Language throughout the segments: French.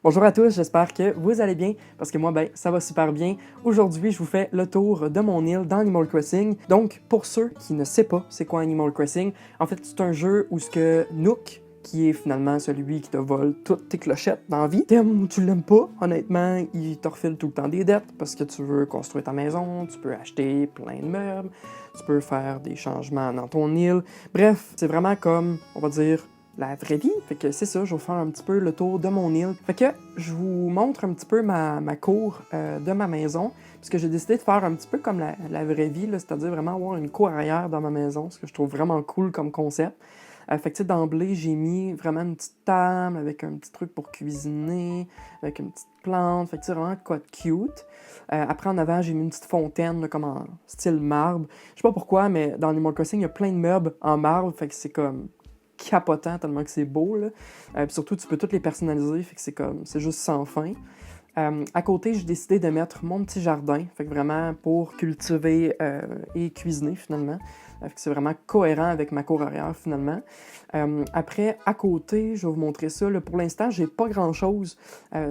Bonjour à tous, j'espère que vous allez bien, parce que moi, ça va super bien. Aujourd'hui, je vous fais le tour de mon île dans Animal Crossing. Donc, pour ceux qui ne savent pas c'est quoi Animal Crossing, en fait, c'est un jeu où ce que Nook, qui est finalement celui qui te vole toutes tes clochettes dans la vie, t'aimes ou tu l'aimes pas, honnêtement, il te refile tout le temps des dettes, parce que tu veux construire ta maison, tu peux acheter plein de meubles, tu peux faire des changements dans ton île. Bref, c'est vraiment comme, on va dire, la vraie vie. Fait que c'est ça, je vais vous faire un petit peu le tour de mon île. Fait que je vous montre un petit peu ma cour de ma maison, puisque j'ai décidé de faire un petit peu comme la vraie vie, c'est-à-dire vraiment avoir une cour arrière dans ma maison, ce que je trouve vraiment cool comme concept. Fait que d'emblée, j'ai mis vraiment une petite table avec un petit truc pour cuisiner, avec une petite plante, fait que c'est vraiment quoi de cute. Après, en avant, j'ai mis une petite fontaine, là, comme en style marbre. Je sais pas pourquoi, mais dans Animal Crossing, il y a plein de meubles en marbre, fait que c'est comme capotant tellement que c'est beau, là. Puis surtout, tu peux toutes les personnaliser, fait que c'est juste sans fin. À côté, j'ai décidé de mettre mon petit jardin, fait que vraiment pour cultiver et cuisiner finalement. Fait que c'est vraiment cohérent avec ma cour arrière finalement. Après, à côté, je vais vous montrer ça. Là, pour l'instant, j'ai pas grand-chose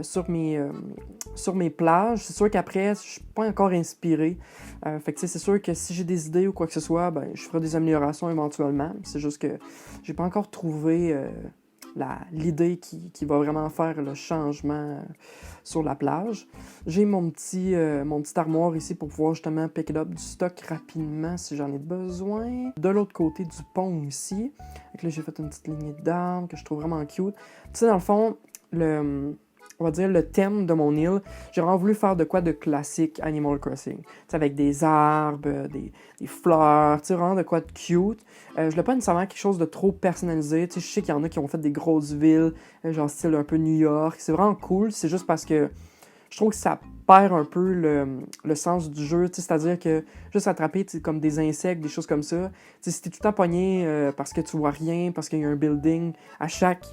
sur mes plages. C'est sûr qu'après, je suis pas encore inspiré. Fait que c'est sûr que si j'ai des idées ou quoi que ce soit, je ferai des améliorations éventuellement. C'est juste que j'ai pas encore trouvé l'idée qui va vraiment faire le changement sur la plage. J'ai mon petit armoire ici pour pouvoir justement pick up du stock rapidement si j'en ai besoin. De l'autre côté du pont ici, donc là j'ai fait une petite lignée d'arbres que je trouve vraiment cute. Tu sais, dans le fond, on va dire le thème de mon île, j'ai vraiment voulu faire de quoi de classique Animal Crossing. Tu sais, avec des arbres, des fleurs, tu sais, vraiment de quoi de cute. Je voulais pas nécessairement quelque chose de trop personnalisé. Tu sais, je sais qu'il y en a qui ont fait des grosses villes, genre style un peu New York. C'est vraiment cool. C'est juste parce que je trouve que ça perd un peu le sens du jeu. Tu sais, c'est-à-dire que juste attraper comme des insectes, des choses comme ça. Tu sais, si t'es tout le temps pogné parce que tu vois rien, parce qu'il y a un building à chaque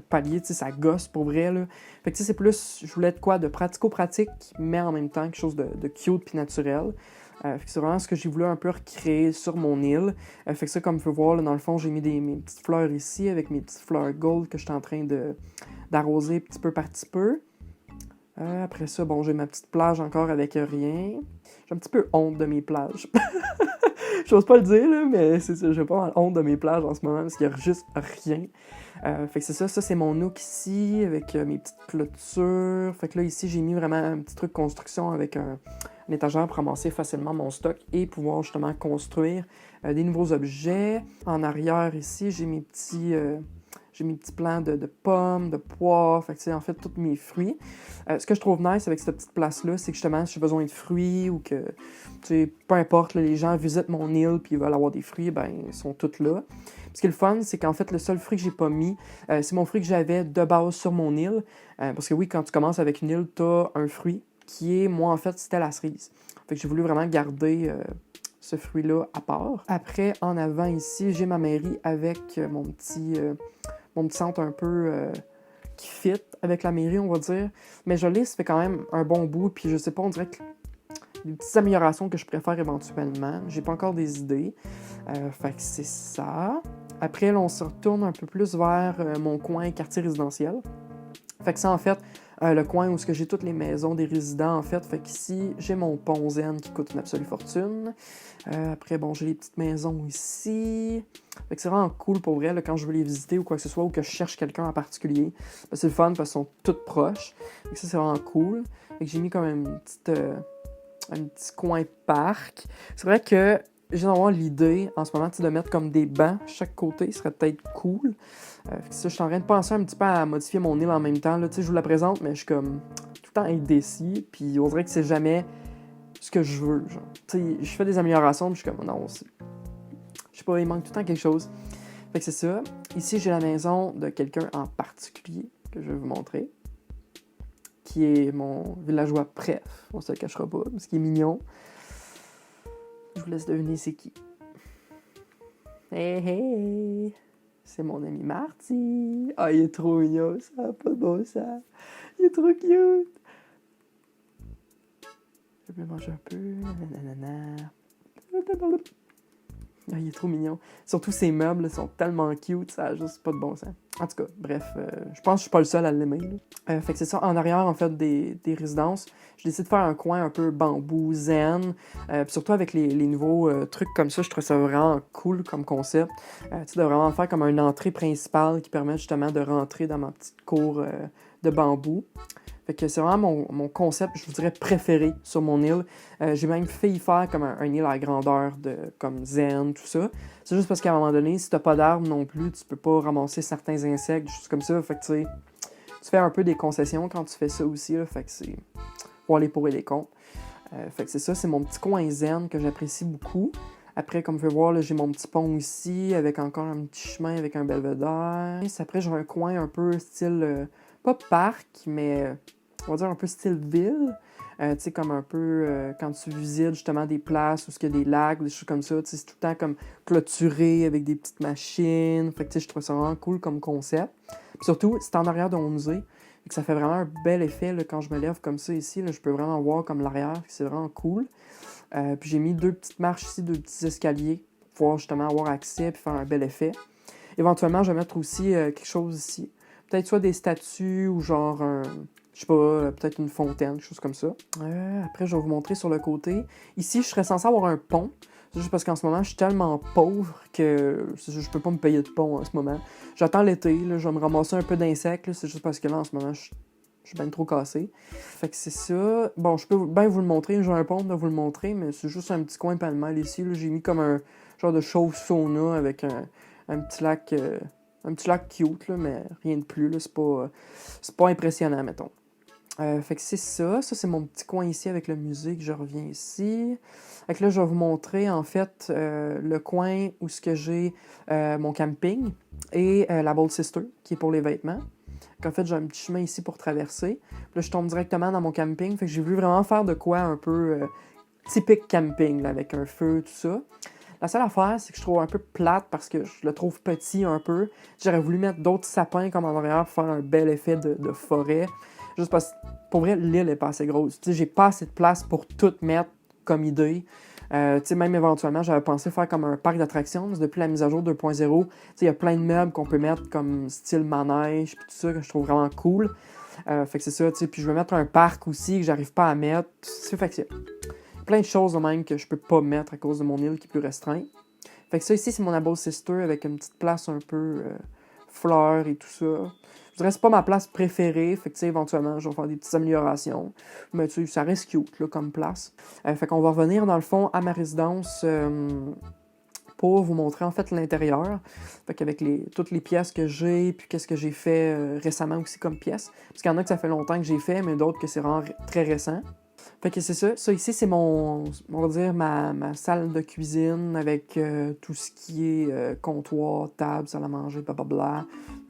palier, tu sais, ça gosse pour vrai, là. Fait que tu sais, c'est plus, je voulais de quoi de pratico-pratique, mais en même temps quelque chose de cute puis naturel. Fait que c'est vraiment ce que j'ai voulu un peu recréer sur mon île. Fait que ça, comme vous pouvez voir, là, dans le fond, j'ai mis mes petites fleurs ici avec mes petites fleurs gold que je suis en train d'arroser petit peu par petit peu. Après ça, bon, j'ai ma petite plage encore avec rien. J'ai un petit peu honte de mes plages. J'ose pas le dire, là, mais c'est ça, j'ai pas mal honte de mes plages en ce moment parce qu'il y a juste rien. Fait que c'est ça c'est mon nook ici avec mes petites clôtures. Fait que là, ici, j'ai mis vraiment un petit truc construction avec un étagère pour ramasser facilement mon stock et pouvoir justement construire des nouveaux objets. En arrière, ici, j'ai mes petits plants de pommes, de poires, fait que c'est en fait tous mes fruits. Ce que je trouve nice avec cette petite place-là, c'est que justement, si j'ai besoin de fruits ou que, tu sais, peu importe, là, les gens visitent mon île puis ils veulent avoir des fruits, ils sont tous là. Ce qui est le fun, c'est qu'en fait, le seul fruit que j'ai pas mis, c'est mon fruit que j'avais de base sur mon île. Parce que oui, quand tu commences avec une île, t'as un fruit qui est, moi, en fait, c'était la cerise. Fait que j'ai voulu vraiment garder ce fruit-là à part. Après, en avant ici, j'ai ma mairie avec mon petit centre un peu qui fit avec la mairie, on va dire. Mais je l'ai, ça fait quand même un bon bout, puis je sais pas, on dirait que des petites améliorations que je préfère éventuellement. J'ai pas encore des idées. Fait que c'est ça. Après, là, on se retourne un peu plus vers mon coin quartier résidentiel. Fait que ça, en fait, le coin où j'ai toutes les maisons des résidents, en fait. Fait qu'ici, j'ai mon pont zen qui coûte une absolue fortune. Après, bon, j'ai les petites maisons ici. Fait que c'est vraiment cool pour vrai, là, quand je veux les visiter ou quoi que ce soit, ou que je cherche quelqu'un en particulier. C'est le fun parce qu'ils sont toutes proches. Fait que ça, c'est vraiment cool. Fait que j'ai mis comme un petit coin parc. C'est vrai que j'ai d'avoir l'idée en ce moment de mettre comme des bancs chaque côté, ce serait peut-être cool. Ça, je suis en train de penser un petit peu à modifier mon île en même temps. Là. Je vous la présente, mais je suis comme tout le temps indécis. Puis on dirait que c'est jamais ce que je veux. Genre. Je fais des améliorations, puis je suis comme non, je sais pas, il manque tout le temps quelque chose. Fait que c'est ça. Ici, j'ai la maison de quelqu'un en particulier que je vais vous montrer, qui est mon villageois préf. On se le cachera pas, parce qu'il est mignon. Je vous laisse deviner c'est qui. Hey, hey! C'est mon ami Marty! Ah, il est trop mignon, ça n'a pas de bon sens. Il est trop cute! Je vais manger un peu. Nanana. Ah, il est trop mignon. Surtout ses meubles là, sont tellement cute, ça a juste pas de bon sens. En tout cas, bref, je pense que je suis pas le seul à l'aimer. Fait que c'est ça, en arrière, en fait, des résidences, j'ai décidé de faire un coin un peu bambou, zen, puis surtout avec les nouveaux trucs comme ça, je trouve ça vraiment cool comme concept. Tu sais, de vraiment faire comme une entrée principale qui permet justement de rentrer dans ma petite cour de bambou. Fait que c'est vraiment mon concept, je vous dirais, préféré sur mon île. J'ai même fait y faire comme un île à grandeur de comme zen, tout ça. C'est juste parce qu'à un moment donné, si t'as pas d'arbres non plus, tu peux pas ramasser certains insectes, des choses comme ça. Fait que tu sais, tu fais un peu des concessions quand tu fais ça aussi. Là, fait que c'est voir les pour et les contre. Fait que c'est ça, c'est mon petit coin zen que j'apprécie beaucoup. Après, comme vous pouvez voir, là, j'ai mon petit pont ici, avec encore un petit chemin avec un belvédère. Après, j'ai un coin un peu style, pas parc, mais on va dire un peu style ville. Tu sais, comme un peu quand tu visites justement des places où il y a des lacs, des choses comme ça. Tu sais, c'est tout le temps comme clôturé avec des petites machines. Fait que tu sais, je trouve ça vraiment cool comme concept. Puis surtout, c'est en arrière de mon musée. Fait que ça fait vraiment un bel effet là, quand je me lève comme ça ici. Là, je peux vraiment voir comme l'arrière. C'est vraiment cool. Puis j'ai mis 2 petites marches ici, 2 petits escaliers pour pouvoir justement avoir accès et faire un bel effet. Éventuellement, je vais mettre aussi quelque chose ici. Peut-être soit des statues ou genre je sais pas, peut-être une fontaine, quelque chose comme ça. Après, je vais vous montrer sur le côté. Ici, je serais censé avoir un pont. C'est juste parce qu'en ce moment, je suis tellement pauvre que je peux pas me payer de pont en ce moment. J'attends l'été, là, je vais me ramasser un peu d'insectes. C'est juste parce que là, en ce moment, je suis bien trop cassé. Fait que c'est ça. Bon, je peux bien vous le montrer. J'ai un pont de vous le montrer, mais c'est juste un petit coin palmal ici. Là. J'ai mis comme un genre de chauve sauna avec un petit lac cute, là, mais rien de plus. Là. C'est pas impressionnant, mettons. Fait que c'est ça. Ça, c'est mon petit coin ici avec le musée que je reviens ici. Fait que là, je vais vous montrer, en fait, le coin où ce que j'ai mon camping et la Bold Sister, qui est pour les vêtements. En fait, j'ai un petit chemin ici pour traverser. Puis là, je tombe directement dans mon camping. Fait que j'ai voulu vraiment faire de quoi un peu typique camping, là, avec un feu, tout ça. La seule affaire, c'est que je trouve un peu plate parce que je le trouve petit un peu. J'aurais voulu mettre d'autres sapins comme en arrière pour faire un bel effet de forêt. Juste parce que, pour vrai, l'île est pas assez grosse. Tu sais, j'ai pas assez de place pour tout mettre comme idée. Tu sais, même éventuellement, j'avais pensé faire comme un parc d'attractions. Depuis la mise à jour 2.0, tu sais, il y a plein de meubles qu'on peut mettre comme style manège, puis tout ça, que je trouve vraiment cool. Fait que c'est ça, tu sais. Puis je vais mettre un parc aussi que j'arrive pas à mettre. C'est fait que c'est plein de choses de même que je peux pas mettre à cause de mon île qui est plus restreinte. Fait que ça ici, c'est mon Able Sister avec une petite place un peu fleurs et tout ça. Je dirais que c'est pas ma place préférée, fait que tu sais, éventuellement, je vais faire des petites améliorations. Mais tu sais, ça reste cute là, comme place. Fait qu'on va revenir dans le fond à ma résidence pour vous montrer en fait l'intérieur. Fait qu'avec toutes les pièces que j'ai, puis qu'est-ce que j'ai fait récemment aussi comme pièces. Parce qu'il y en a que ça fait longtemps que j'ai fait, mais d'autres que c'est vraiment très récent. Fait que c'est ça. Ça ici, c'est on va dire, ma salle de cuisine avec tout ce qui est comptoir, table, salle à manger, blablabla.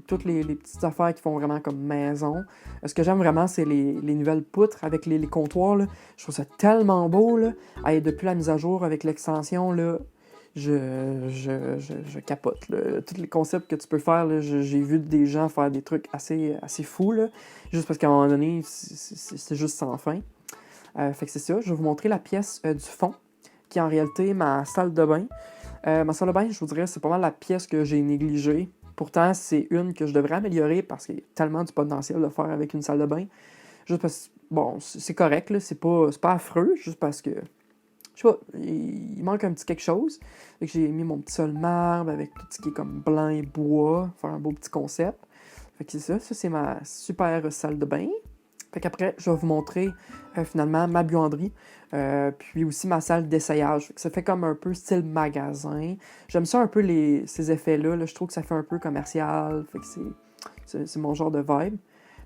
Toutes les petites affaires qui font vraiment comme maison. Ce que j'aime vraiment, c'est les nouvelles poutres avec les comptoirs. Là. Je trouve ça tellement beau. Là. Et depuis la mise à jour avec l'extension, là, je capote. Là. Tous les concepts que tu peux faire, là, j'ai vu des gens faire des trucs assez fous. Là, juste parce qu'à un moment donné, c'est juste sans fin. Fait que c'est ça, je vais vous montrer la pièce du fond, qui est en réalité ma salle de bain. Ma salle de bain, je vous dirais, c'est pas mal la pièce que j'ai négligée. Pourtant, c'est une que je devrais améliorer parce qu'il y a tellement du potentiel de faire avec une salle de bain. Juste parce que, bon, c'est correct, là, c'est pas affreux, juste parce que, je sais pas, il manque un petit quelque chose. Fait que j'ai mis mon petit sol marbre avec tout ce qui est comme blanc et bois, faire un beau petit concept. Fait que c'est ça c'est ma super salle de bain. Fait qu'après, je vais vous montrer finalement ma buanderie, puis aussi ma salle d'essayage. Ça fait comme un peu style magasin. J'aime ça un peu ces effets-là. Là. Je trouve que ça fait un peu commercial. Fait que c'est mon genre de vibe.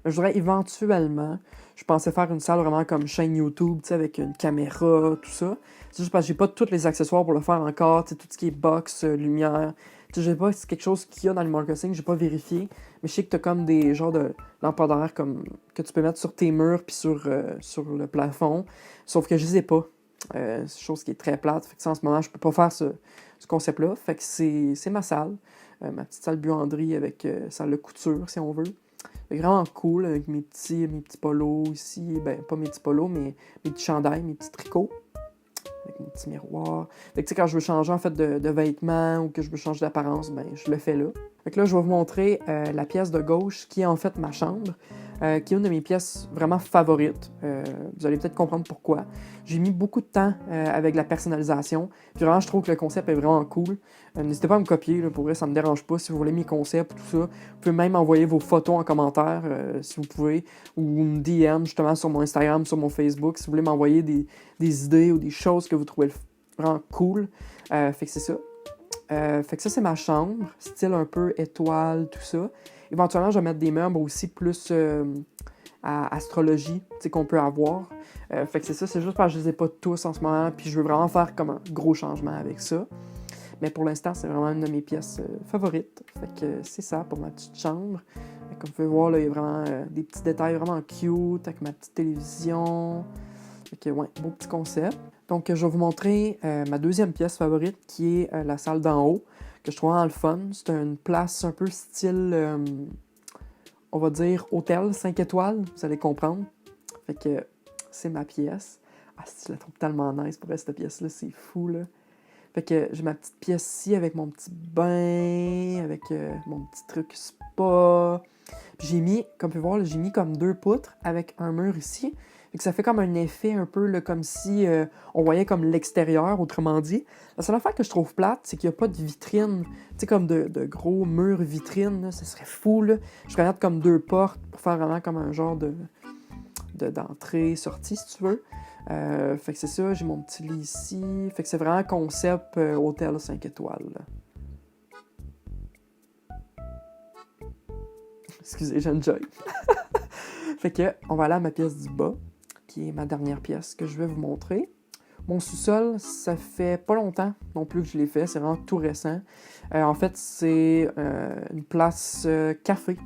Mais je voudrais éventuellement, je pensais faire une salle vraiment comme chaîne YouTube, avec une caméra, tout ça. C'est juste parce que j'ai pas tous les accessoires pour le faire encore, tout ce qui est box, lumière. Je sais pas si c'est quelque chose qu'il y a dans le marketing, j'ai pas vérifié. Mais je sais que t'as comme des genres de lampadaires comme, que tu peux mettre sur tes murs puis sur le plafond. Sauf que je les ai pas. C'est une chose qui est très plate. Fait que en ce moment, je peux pas faire ce concept-là. Fait que c'est ma salle. Ma petite salle buanderie avec salle de couture, si on veut. C'est vraiment cool avec mes petits polos ici. Ben, pas mes petits polos, mais mes petits chandails, mes petits tricots. avec mon petit miroir. Fait que tu sais, quand je veux changer en fait de vêtements ou que je veux changer d'apparence, ben je le fais là. Fait que là, je vais vous montrer la pièce de gauche qui est en fait ma chambre, qui est une de mes pièces vraiment favorites. Vous allez peut-être comprendre pourquoi. J'ai mis beaucoup de temps avec la personnalisation. Puis vraiment, je trouve que le concept est vraiment cool. N'hésitez pas à me copier, là, pour vrai, ça me dérange pas. Si vous voulez mes concepts, tout ça, vous pouvez même envoyer vos photos en commentaire, si vous pouvez, ou me DM justement sur mon Instagram, sur mon Facebook, si vous voulez m'envoyer des idées ou des choses que vous trouvez vraiment cool. Fait que c'est ça. Fait que ça, c'est ma chambre, style un peu étoile, tout ça. Éventuellement, je vais mettre des meubles aussi plus à astrologie, tu sais, qu'on peut avoir. Fait que c'est ça, c'est juste parce que je les ai pas tous en ce moment, puis je veux vraiment faire comme un gros changement avec ça. Mais pour l'instant, c'est vraiment une de mes pièces favorites. Fait que c'est ça pour ma petite chambre. Comme vous pouvez voir, là, il y a vraiment des petits détails vraiment cute avec ma petite télévision. Fait que, ouais, beau petit concept. Donc, je vais vous montrer ma deuxième pièce favorite, qui est la salle d'en haut, que je trouve vraiment le fun. C'est une place un peu style, on va dire, hôtel 5 étoiles, vous allez comprendre. Fait que c'est ma pièce. Ah, je la trouve tellement nice pour cette pièce-là, c'est fou, là. Fait que j'ai ma petite pièce ici avec mon petit bain, avec mon petit truc spa. Puis j'ai mis, comme vous pouvez voir, là, j'ai mis comme 2 poutres avec un mur ici. Fait que ça fait comme un effet un peu là, comme si on voyait comme l'extérieur, autrement dit. La seule affaire que je trouve plate, c'est qu'il n'y a pas de vitrine. Tu sais, comme de gros murs vitrines, là, ça serait fou, là. Je ferais mettre comme 2 portes pour faire vraiment comme un genre d'entrée, sortie, si tu veux. Fait que c'est ça, j'ai mon petit lit ici. Fait que c'est vraiment concept hôtel 5 étoiles. Là. Excusez, j'enjoy. Fait que, on va aller à ma pièce du bas, qui est ma dernière pièce que je vais vous montrer. Mon sous-sol, ça fait pas longtemps non plus que je l'ai fait, c'est vraiment tout récent. En fait, c'est une place café.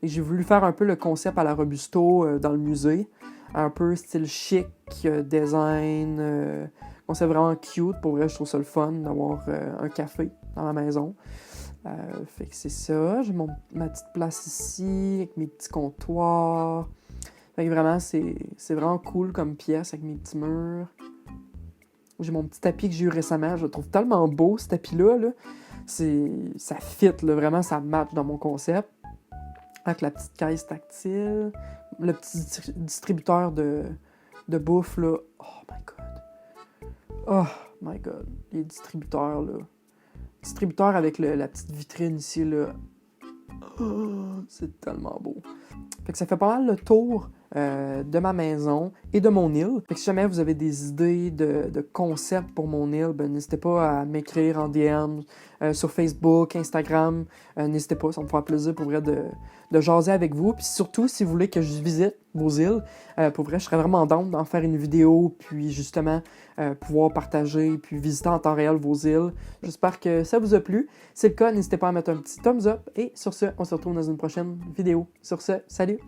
Et j'ai voulu faire un peu le concept à la Robusto dans le musée. Un peu style chic, design, concept vraiment cute. Pour vrai, je trouve ça le fun d'avoir un café dans ma maison. Fait que c'est ça. J'ai ma petite place ici, avec mes petits comptoirs. Fait que vraiment, c'est vraiment cool comme pièce avec mes petits murs. J'ai mon petit tapis que j'ai eu récemment. Je le trouve tellement beau, ce tapis-là. Là. Ça fit, là, vraiment, ça match dans mon concept. Avec la petite caisse tactile. Le petit distributeur de bouffe, là. Oh my God. Oh my God. Les distributeurs, là. Distributeur avec la petite vitrine ici, là. Oh, c'est tellement beau. Fait que ça fait pas mal le tour de ma maison et de mon île. Fait que si jamais vous avez des idées de concepts pour mon île, ben, n'hésitez pas à m'écrire en DM sur Facebook, Instagram. N'hésitez pas, ça me fera plaisir pour vrai de jaser avec vous. Puis surtout, si vous voulez que je visite vos îles, pour vrai, je serais vraiment down d'en faire une vidéo, puis justement pouvoir partager, puis visiter en temps réel vos îles. J'espère que ça vous a plu. Si c'est le cas, n'hésitez pas à mettre un petit thumbs up. Et sur ce, on se retrouve dans une prochaine vidéo. Sur ce, salut!